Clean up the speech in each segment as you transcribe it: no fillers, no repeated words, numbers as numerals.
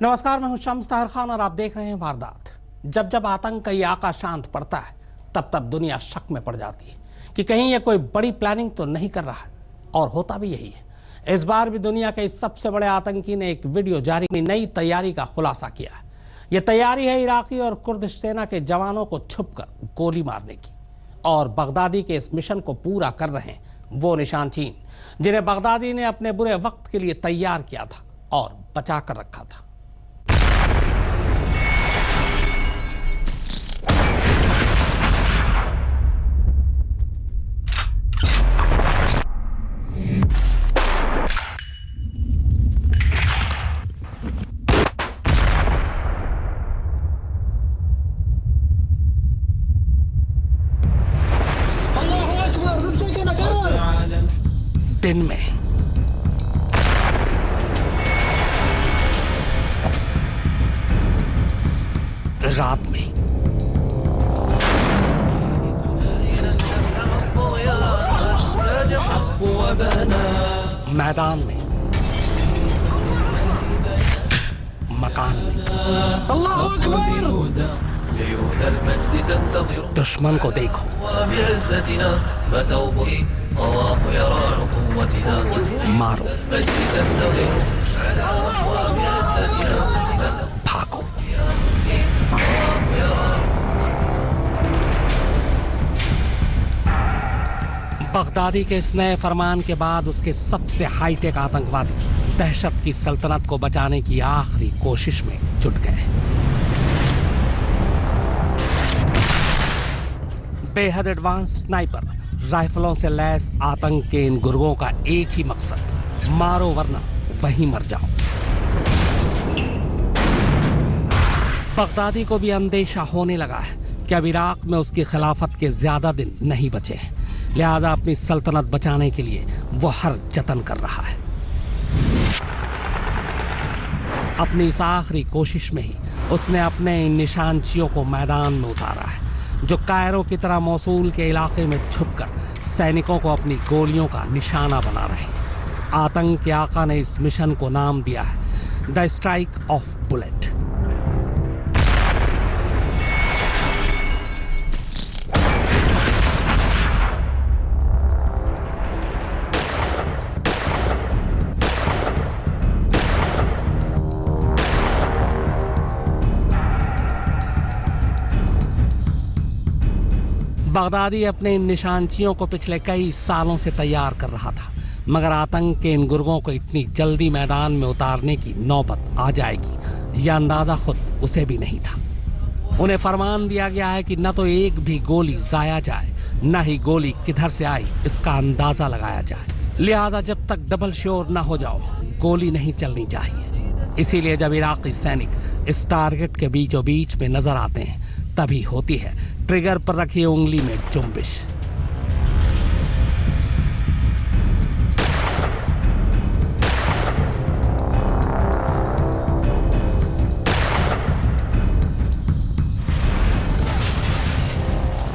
नमस्कार, मैं हूं शम्स ताहिर खान और आप देख रहे हैं वारदात। जब जब आतंक का ये आका शांत पड़ता है तब तब दुनिया शक में पड़ जाती है कि कहीं ये कोई बड़ी प्लानिंग तो नहीं कर रहा है, और होता भी यही है। इस बार भी दुनिया के इस सबसे बड़े आतंकी ने एक वीडियो जारी की नई तैयारी का खुलासा किया है। यह तैयारी है इराकी और कुर्दिश सेना के जवानों को छुपकर गोली मारने की, और बगदादी के इस मिशन को पूरा कर रहे हैं वो निशानचीन जिन्हें बगदादी ने अपने बुरे वक्त के लिए तैयार किया था और बचा कर रखा था। दिन में रात में मैदान में मकान में दुश्मन को देखो, मारो, भागो। बगदादी के इस नए फरमान के बाद उसके सबसे हाईटेक आतंकवादी दहशत की सल्तनत को बचाने की आखिरी कोशिश में जुट गए। बेहद एडवांस स्नाइपर राइफलों से लैस आतंक के इन गुर्गों का एक ही मकसद, मारो वरना वहीं मर जाओ। बगदादी को भी अंदेशा होने लगा है कि अब इराक में उसकी खिलाफत के ज्यादा दिन नहीं बचे हैं, लिहाजा अपनी सल्तनत बचाने के लिए वो हर जतन कर रहा है। अपनी इस आखिरी कोशिश में ही उसने अपने इन निशानचियों को मैदान में उतारा है, जो कायरो की तरह मौसूल के इलाके में छुपकर सैनिकों को अपनी गोलियों का निशाना बना रहे हैं। आतंक के आका ने इस मिशन को नाम दिया है the strike off bullet. Baghdadi अपने इन निशानचियों को पिछले कई सालों से तैयार कर रहा था, मगर आतंक के इन गुर्गों को इतनी जल्दी मैदान में उतारने की नौबत आ जाएगी यह अंदाजा खुद उसे भी नहीं था। उन्हें फरमान दिया गया है कि न तो एक भी गोली जाया जाए, न ही गोली किधर से आई इसका अंदाजा लगाया जाए। लिहाजा जब तक डबल श्योर न हो जाओ, गोली नहीं चलनी चाहिए। इसीलिए जब इराकी सैनिक इस टारगेट के बीचों बीच में नजर आते हैं, तभी होती है ट्रिगर पर रखी उंगली में जुम्बिश।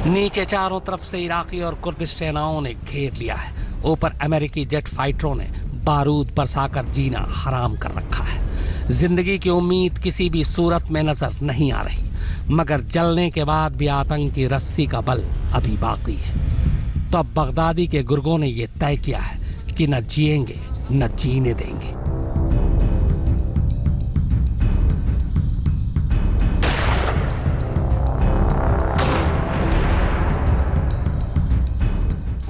नीचे चारों तरफ से इराकी और कुर्दिश सेनाओं ने घेर लिया है। ऊपर अमेरिकी जेट फाइटरों ने बारूद बरसाकर जीना हराम कर रखा है। जिंदगी की उम्मीद किसी भी सूरत में नजर नहीं आ रही, मगर जलने के बाद भी आतंक की रस्सी का बल अभी बाकी है। तो अब बगदादी के गुर्गों ने यह तय किया है कि न जिएंगे न जीने देंगे।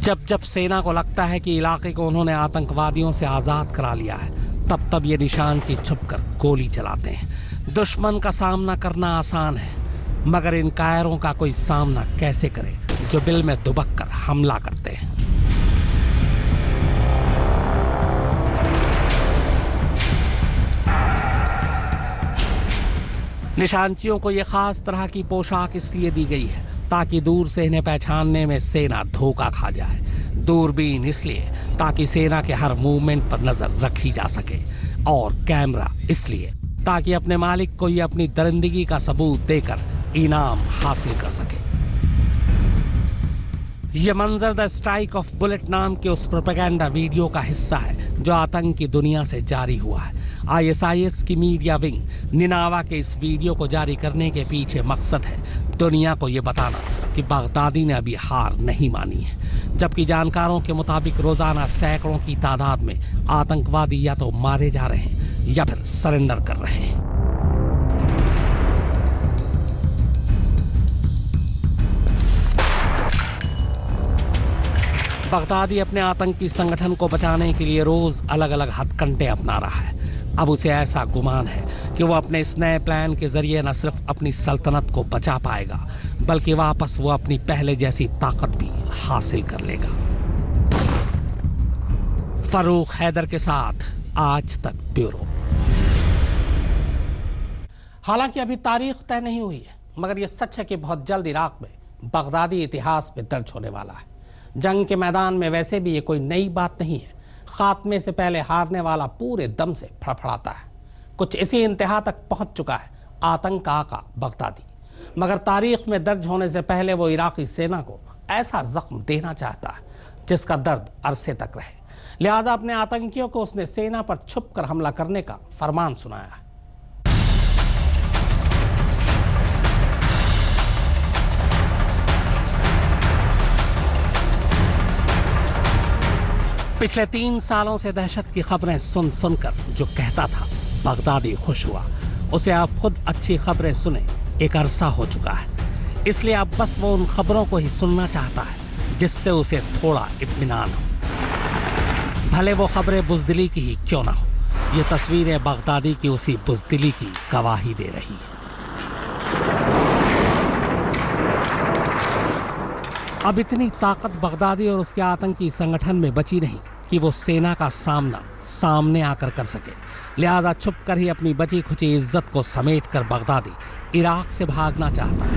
जब जब सेना को लगता है कि इलाके को उन्होंने आतंकवादियों से आजाद करा लिया है, तब तब ये निशानची छुपकर गोली चलाते हैं। दुश्मन का सामना करना आसान है, मगर इन कायरों का कोई सामना कैसे करे जो दिल में दुबक कर हमला करते हैं। निशानचियों को यह खास तरह की पोशाक इसलिए दी गई है ताकि दूर से इन्हें पहचानने में सेना धोखा खा जाए। दूरबीन इसलिए ताकि सेना के हर मूवमेंट पर नजर रखी जा सके, और कैमरा इसलिए ताकि अपने मालिक को ये अपनी दरिंदगी का सबूत देकर इनाम हासिल कर सके। यह मंजर द स्ट्राइक ऑफ बुलेट नाम के उस प्रोपेगेंडा वीडियो का हिस्सा है जो आतंक की दुनिया से जारी हुआ है। ISIS की मीडिया विंग निनावा के इस वीडियो को जारी करने के पीछे मकसद है दुनिया को ये बताना कि बगदादी ने अभी हार नहीं मानी है, जबकि जानकारों के मुताबिक रोजाना सैकड़ों की तादाद में आतंकवादी या तो मारे जा रहे हैं या फिर सरेंडर कर रहे हैं। बगदादी अपने आतंकी संगठन को बचाने के लिए रोज अलग अलग हथकंडे अपना रहा है। अब उसे ऐसा गुमान है कि वो अपने इस नए प्लान के जरिए न सिर्फ अपनी सल्तनत को बचा पाएगा बल्कि वापस वो अपनी पहले जैसी ताकत भी हासिल कर लेगा। फरूक हैदर के साथ आज तक ब्यूरो। हालांकि अभी तारीख तय नहीं हुई है, मगर यह सच है कि बहुत जल्द इराक में बगदादी इतिहास में दर्ज होने वाला है। जंग के मैदान में वैसे भी ये कोई नई बात नहीं है। खात्मे से पहले हारने वाला पूरे दम से फड़फड़ाता है। कुछ इसी इंतहा तक पहुंच चुका है आतंक आका बगदादी, मगर तारीख में दर्ज होने से पहले वो इराकी सेना को ऐसा जख्म देना चाहता है जिसका दर्द अरसे तक रहे। लिहाजा अपने आतंकियों को उसने सेना पर छुपकर हमला करने का फरमान सुनाया है। पिछले 3 सालों से दहशत की खबरें सुन सुनकर जो कहता था बगदादी खुश हुआ, उसे आप खुद अच्छी खबरें सुने एक अरसा हो चुका है। इसलिए अब बस वो उन खबरों को ही सुनना चाहता है जिससे उसे थोड़ा इत्मीनान हो, भले वो खबरें बुज़दिली की ही क्यों ना हो। ये तस्वीरें बगदादी की उसी बुज़दिली की गवाही दे रही है। अब इतनी ताकत बगदादी और उसके आतंकी संगठन में बची नहीं कि वो सेना का सामना सामने आकर कर सके। लिहाजा छुपकर ही अपनी बची खुची इज्जत को समेटकर बगदादी इराक से भागना चाहता है।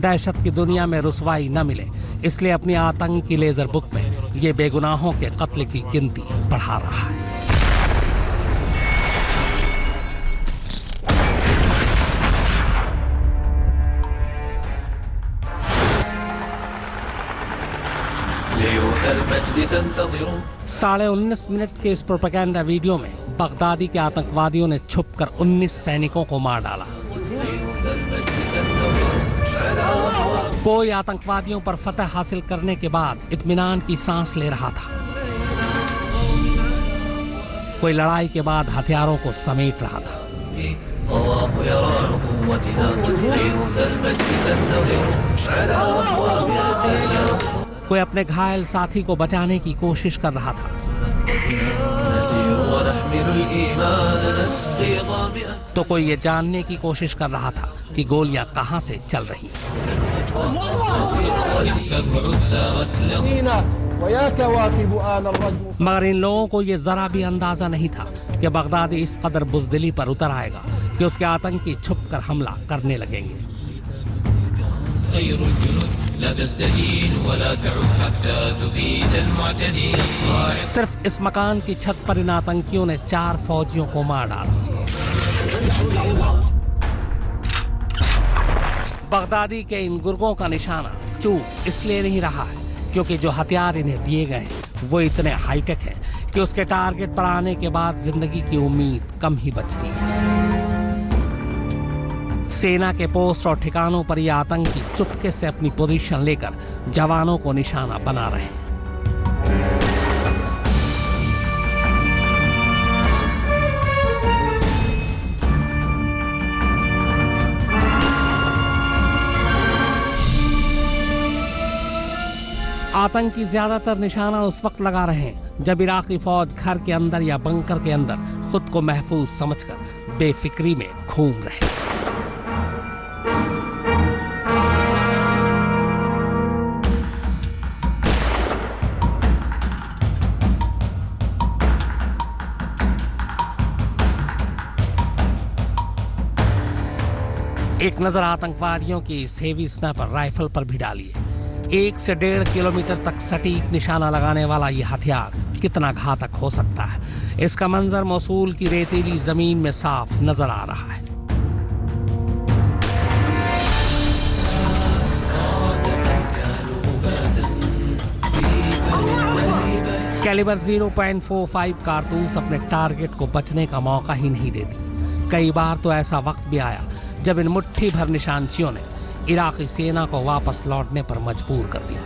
दहशत की दुनिया में रुसवाई न मिले इसलिए अपनी आतंक की लेजर बुक में ये बेगुनाहों के कत्ल की गिनती बढ़ा रहा है। साढ़े 19 मिनट के इस प्रोपेगेंडा वीडियो में बगदादी के आतंकवादियों ने छुपकर 19 सैनिकों को मार डाला। कोई आतंकवादियों पर फतह हासिल करने के बाद इत्मीनान की सांस ले रहा था, कोई लड़ाई के बाद हथियारों को समेट रहा था। कोई अपने घायल साथी को बचाने की कोशिश कर रहा था, तो कोई ये जानने की कोशिश कर रहा था कि गोलियां कहां से चल रही हैं। मगर इन लोगों को ये जरा भी अंदाजा नहीं था कि बगदादी इस कदर बुज़दिली पर उतर आएगा कि उसके आतंकी छुपकर हमला करने लगेंगे। सिर्फ इस मकान की छत पर इन आतंकियों ने 4 फौजियों को मार डाला। बगदादी के इन गुर्गों का निशाना चूक इसलिए नहीं रहा है क्योंकि जो हथियार इन्हें दिए गए हैं वो इतने हाईटेक हैं कि उसके टारगेट पर आने के बाद जिंदगी की उम्मीद कम ही बचती है। सेना के पोस्ट और ठिकानों पर ये आतंकी चुपके से अपनी पोजीशन लेकर जवानों को निशाना बना रहे हैं। आतंकी ज्यादातर निशाना उस वक्त लगा रहे हैं जब इराकी फौज घर के अंदर या बंकर के अंदर खुद को महफूज समझकर बेफिक्री में घूम रहे हैं। एक नजर आतंकवादियों की हेवी स्नाइपर राइफल पर भी डालिए। 1 से 1.5 किलोमीटर तक सटीक निशाना लगाने वाला यह हथियार कितना घातक हो सकता है, इसका मंजर मोसूल की रेतीली जमीन में साफ नजर आ रहा है। कैलिबर 0.45 कारतूस अपने टारगेट को बचने का मौका ही नहीं देती। कई बार तो ऐसा वक्त भी आया जब इन मुट्ठी भर निशानचियों ने इराकी सेना को वापस लौटने पर मजबूर कर दिया।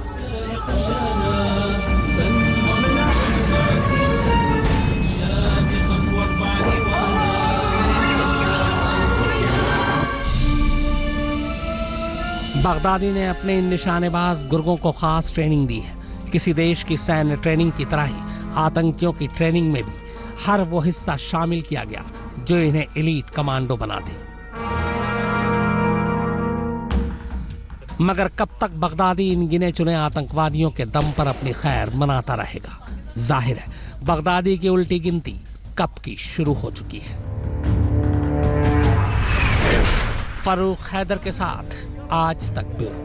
बगदादी ने अपने इन निशानेबाज गुर्गों को खास ट्रेनिंग दी है। किसी देश की सैन्य ट्रेनिंग की तरह ही आतंकियों की ट्रेनिंग में भी हर वो हिस्सा शामिल किया गया जो इन्हें एलीट कमांडो बना दे। मगर कब तक बगदादी इन गिने चुने आतंकवादियों के दम पर अपनी खैर मनाता रहेगा? जाहिर है बगदादी की उल्टी गिनती कब की शुरू हो चुकी है। फारूक हैदर के साथ आज तक ब्यूरो।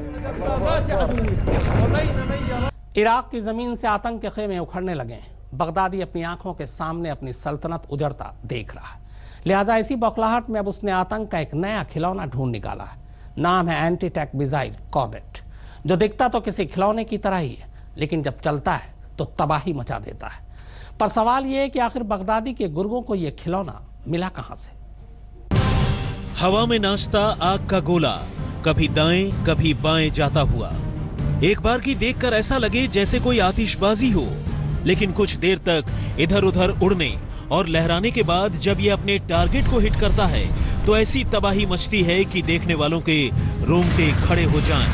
इराक की जमीन से आतंक के खेमे उखड़ने लगे हैं। बगदादी अपनी आंखों के सामने अपनी सल्तनत उजड़ता देख रहा है। लिहाजा इसी बौखलाहट में अब उसने आतंक का एक नया खिलौना ढूंढ निकाला है। नाम है एंटी टैंक मिसाइल कॉर्नेट, जो दिखता तो किसी खिलौने की तरह ही है, लेकिन जब चलता है तो तबाही मचा देता है। पर सवाल यह है कि आखिर बगदादी के गुर्गों को यह खिलौना मिला कहां से? हवा में नाचता आग का गोला, कभी दाएं कभी बाएं जाता हुआ। एक बार की देखकर ऐसा लगे जैसे कोई आतिशबाजी हो, लेकिन कुछ देर तक इधर उधर उड़ने और लहराने के बाद जब ये अपने टारगेट को हिट करता है तो ऐसी तबाही मचती है कि देखने वालों के रोंगटे खड़े हो जाएं।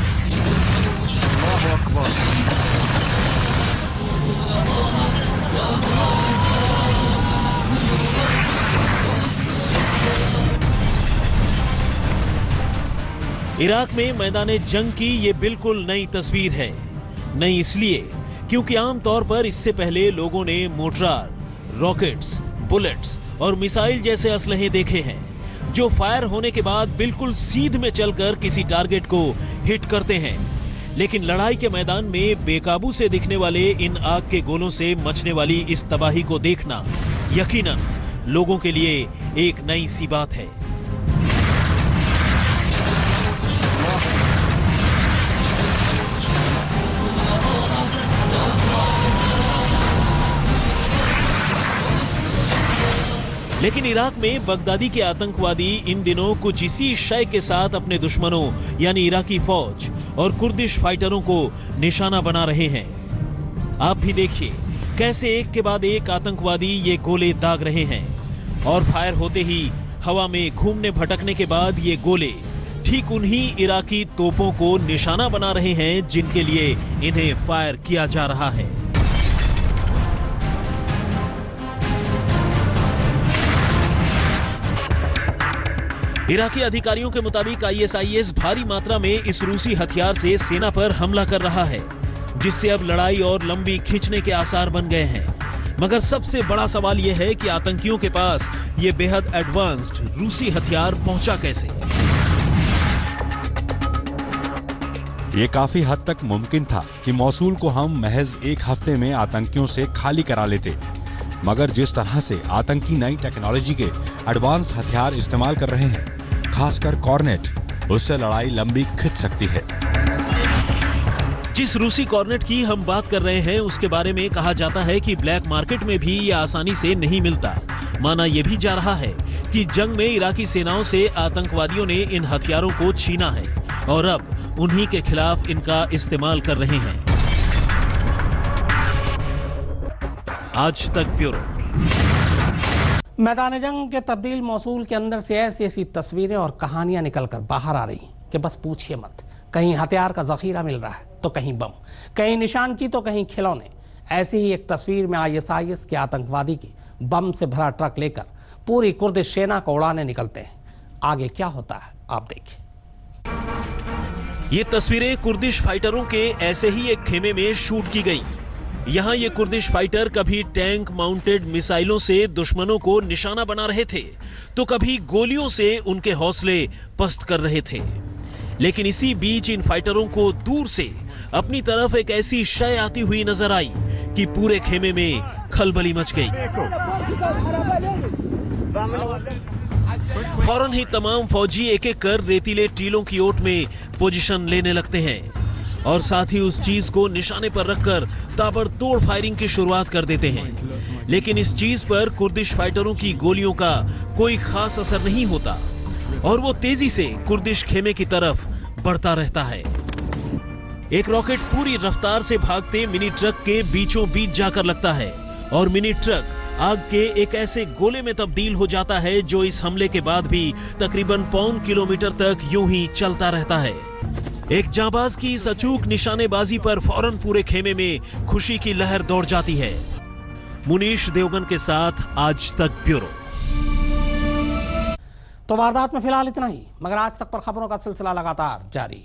इराक में मैदान जंग की ये बिल्कुल नई तस्वीर है। नई इसलिए क्योंकि आमतौर पर इससे पहले लोगों ने मोर्टार, रॉकेट्स, बुलेट्स और मिसाइल जैसे असलहे देखे हैं जो फायर होने के बाद बिल्कुल सीध में चलकर किसी टारगेट को हिट करते हैं। लेकिन लड़ाई के मैदान में बेकाबू से दिखने वाले इन आग के गोलों से मचने वाली इस तबाही को देखना यकीनन लोगों के लिए एक नई सी बात है। लेकिन इराक में बगदादी के आतंकवादी इन दिनों कुछ इसी शय के साथ अपने दुश्मनों यानी इराकी फौज और कुर्दिश फाइटरों को निशाना बना रहे हैं। आप भी देखिए कैसे एक के बाद एक आतंकवादी ये गोले दाग रहे हैं और फायर होते ही हवा में घूमने भटकने के बाद ये गोले ठीक उन्हीं इराकी तोपों को निशाना बना रहे हैं जिनके लिए इन्हें फायर किया जा रहा है। इराकी अधिकारियों के मुताबिक ISIS भारी मात्रा में इस रूसी हथियार से सेना पर हमला कर रहा है, जिससे अब लड़ाई और लंबी खींचने के आसार बन गए हैं। मगर सबसे बड़ा सवाल यह है कि आतंकियों के पास यह बेहद एडवांस्ड रूसी हथियार पहुंचा कैसे? ये काफी हद तक मुमकिन था कि मौसूल को हम महज एक हफ्ते में आतंकियों से खाली करा लेते, मगर जिस तरह से आतंकी नई टेक्नोलॉजी के एडवांस हथियार इस्तेमाल कर रहे हैं, खासकर कॉर्नेट, उससे लड़ाई लंबी खिंच सकती है। जिस रूसी कॉर्नेट की हम बात कर रहे हैं उसके बारे में कहा जाता है कि ब्लैक मार्केट में भी ये आसानी से नहीं मिलता। माना यह भी जा रहा है कि जंग में इराकी सेनाओं से आतंकवादियों ने इन हथियारों को छीना है और अब उन्हीं के खिलाफ इनका इस्तेमाल कर रहे हैं। आज तक ब्यूरो। मैदान जंग के तब्दील मौसूल के अंदर से ऐसी ऐसी तस्वीरें और कहानियां निकलकर बाहर आ रही कि बस पूछिए मत। कहीं हथियार का जखीरा मिल रहा है तो कहीं बम, कहीं निशानची तो कहीं खिलौने। ऐसी ही एक तस्वीर में ISIS के आतंकवादी की बम से भरा ट्रक लेकर पूरी कुर्दिश सेना को उड़ाने निकलते हैं। आगे क्या होता है आप देखिए। ये तस्वीरें कुर्दिश फाइटरों के ऐसे ही एक खेमे में शूट की गई। यहाँ ये कुर्दिश फाइटर कभी टैंक माउंटेड मिसाइलों से दुश्मनों को निशाना बना रहे थे तो कभी गोलियों से उनके हौसले पस्त कर रहे थे। लेकिन इसी बीच इन फाइटरों को दूर से अपनी तरफ एक ऐसी शय आती हुई नजर आई कि पूरे खेमे में खलबली मच गई। फौरन ही तमाम फौजी एक एक कर रेतीले टीलों की ओट में पोजीशन लेने लगते हैं और साथ ही उस चीज को निशाने पर रखकर ताबड़तोड़ फायरिंग की शुरुआत कर देते हैं। लेकिन इस चीज पर कुर्दिश फाइटरों की गोलियों का कोई खास असर नहीं होता और वो तेजी से कुर्दिश खेमे की तरफ बढ़ता रहता है। एक रॉकेट पूरी रफ्तार से भागते मिनी ट्रक के बीचों बीच जाकर लगता है और मिनी ट्रक आग के एक ऐसे गोले में तब्दील हो जाता है जो इस हमले के बाद भी तकरीबन पौन किलोमीटर तक यूं ही चलता रहता है। एक जांबाज की इस अचूक निशानेबाजी पर फौरन पूरे खेमे में खुशी की लहर दौड़ जाती है। मुनीश देवगन के साथ आज तक ब्यूरो। तो वारदात में फिलहाल इतना ही, मगर आज तक पर खबरों का सिलसिला लगातार जारी।